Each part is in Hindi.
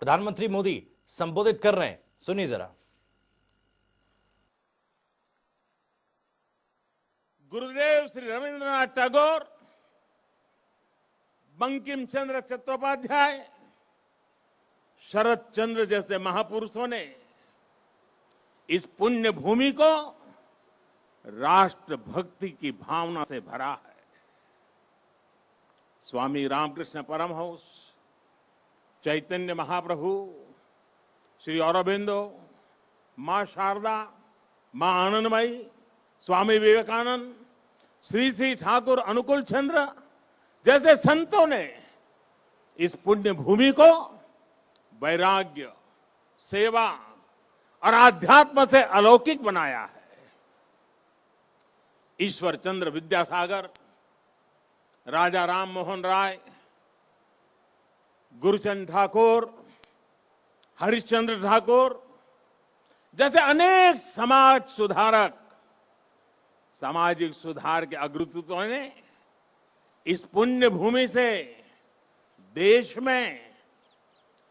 प्रधानमंत्री मोदी संबोधित कर रहे हैं, सुनिए जरा। गुरुदेव श्री रविंद्रनाथ टैगोर, बंकिम चंद्र चट्टोपाध्याय, शरद चंद्र जैसे महापुरुषों ने इस पुण्य भूमि को राष्ट्र भक्ति की भावना से भरा है। स्वामी रामकृष्ण परमहंस, चैतन्य महाप्रभु, श्री अरबिंदो, मां शारदा, मां आनंदमयी, स्वामी विवेकानंद, श्री श्री ठाकुर अनुकूल चंद्र जैसे संतों ने इस पुण्य भूमि को वैराग्य, सेवा और आध्यात्म से अलौकिक बनाया है। ईश्वर चंद्र विद्यासागर, राजा राम मोहन राय, गुरुचंद ठाकुर, हरिश्चंद्र ठाकुर जैसे अनेक समाज सुधारक, सामाजिक सुधार के अग्रदूतों ने इस पुण्य भूमि से देश में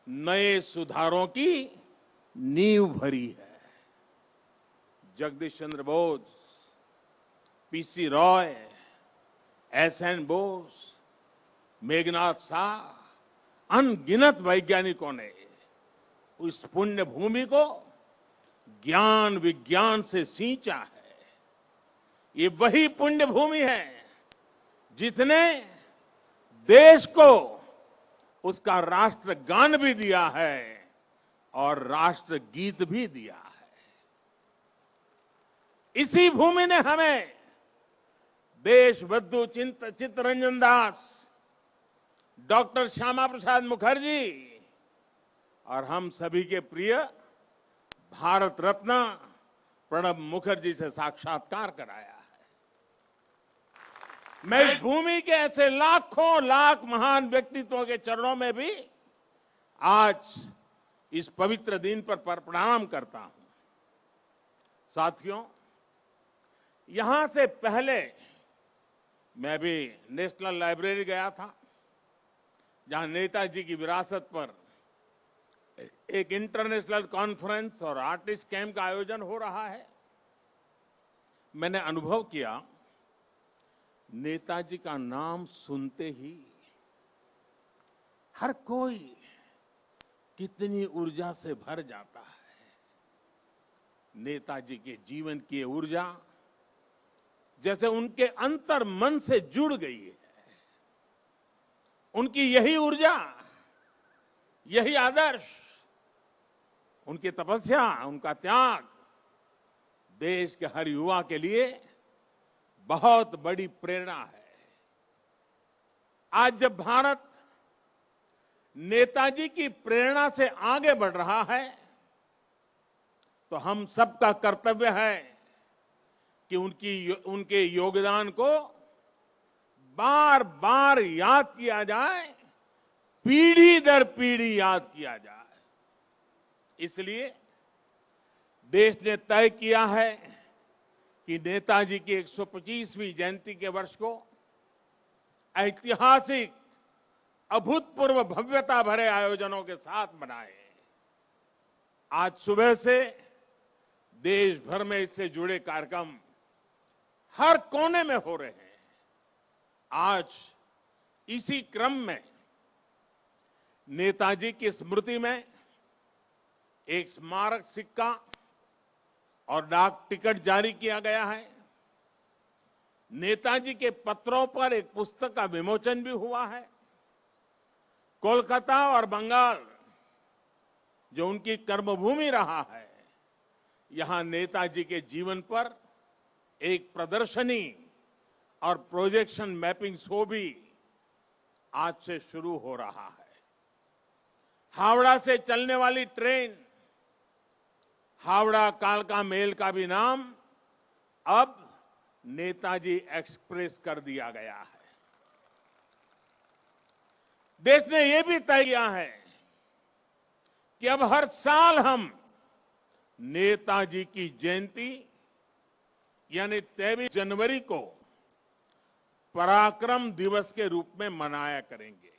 नए सुधारों की नींव भरी है। जगदीश चंद्र बोस, पीसी रॉय, एसएन बोस, मेघनाथ शाह, अनगिनत वैज्ञानिकों ने इस पुण्य भूमि को ज्ञान विज्ञान से सींचा है। ये वही पुण्य भूमि है जिसने देश को उसका राष्ट्रगान भी दिया है और राष्ट्र गीत भी दिया है। इसी भूमि ने हमें देशबंधु चित्तरंजन दास, डॉक्टर श्यामा प्रसाद मुखर्जी और हम सभी के प्रिय भारत रत्न प्रणब मुखर्जी से साक्षात्कार कराया है। मैं इस भूमि के ऐसे लाखों लाख महान व्यक्तित्वों के चरणों में भी आज इस पवित्र दिन पर प्रणाम करता हूं। साथियों, यहां से पहले मैं भी नेशनल लाइब्रेरी गया था, जहां नेताजी की विरासत पर एक इंटरनेशनल कॉन्फ्रेंस और आर्टिस्ट कैंप का आयोजन हो रहा है। मैंने अनुभव किया, नेताजी का नाम सुनते ही हर कोई कितनी ऊर्जा से भर जाता है। नेताजी के जीवन की ऊर्जा जैसे उनके अंतर मन से जुड़ गई है। उनकी यही ऊर्जा, यही आदर्श, उनकी तपस्या, उनका त्याग देश के हर युवा के लिए बहुत बड़ी प्रेरणा है। आज जब भारत नेताजी की प्रेरणा से आगे बढ़ रहा है, तो हम सबका कर्तव्य है कि उनके योगदान को बार बार याद किया जाए, पीढ़ी दर पीढ़ी याद किया जाए। इसलिए देश ने तय किया है कि नेताजी की 125वीं जयंती के वर्ष को ऐतिहासिक, अभूतपूर्व भव्यता भरे आयोजनों के साथ मनाए। आज सुबह से देश भर में इससे जुड़े कार्यक्रम हर कोने में हो रहे हैं। आज इसी क्रम में नेताजी की स्मृति में एक स्मारक सिक्का और डाक टिकट जारी किया गया है। नेताजी के पत्रों पर एक पुस्तक का विमोचन भी हुआ है। कोलकाता और बंगाल, जो उनकी कर्मभूमि रहा है, यहां नेताजी के जीवन पर एक प्रदर्शनी और प्रोजेक्शन मैपिंग शो भी आज से शुरू हो रहा है। हावड़ा से चलने वाली ट्रेन हावड़ा कालका मेल का भी नाम अब नेताजी एक्सप्रेस कर दिया गया है। देश ने यह भी तय किया है कि अब हर साल हम नेताजी की जयंती यानी 23 जनवरी को पराक्रम दिवस के रूप में मनाया करेंगे।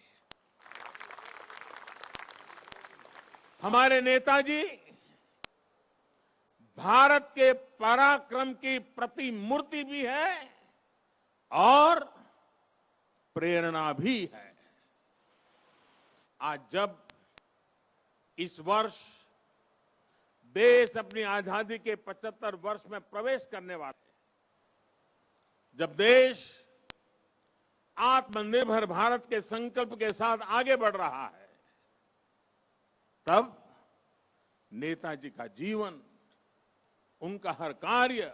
हमारे नेताजी भारत के पराक्रम की प्रतिमूर्ति भी है और प्रेरणा भी है। आज जब इस वर्ष देश अपनी आजादी के 75 वर्ष में प्रवेश करने वाले हैं, जब देश आत्मनिर्भर भारत के संकल्प के साथ आगे बढ़ रहा है, तब नेताजी का जीवन, उनका हर कार्य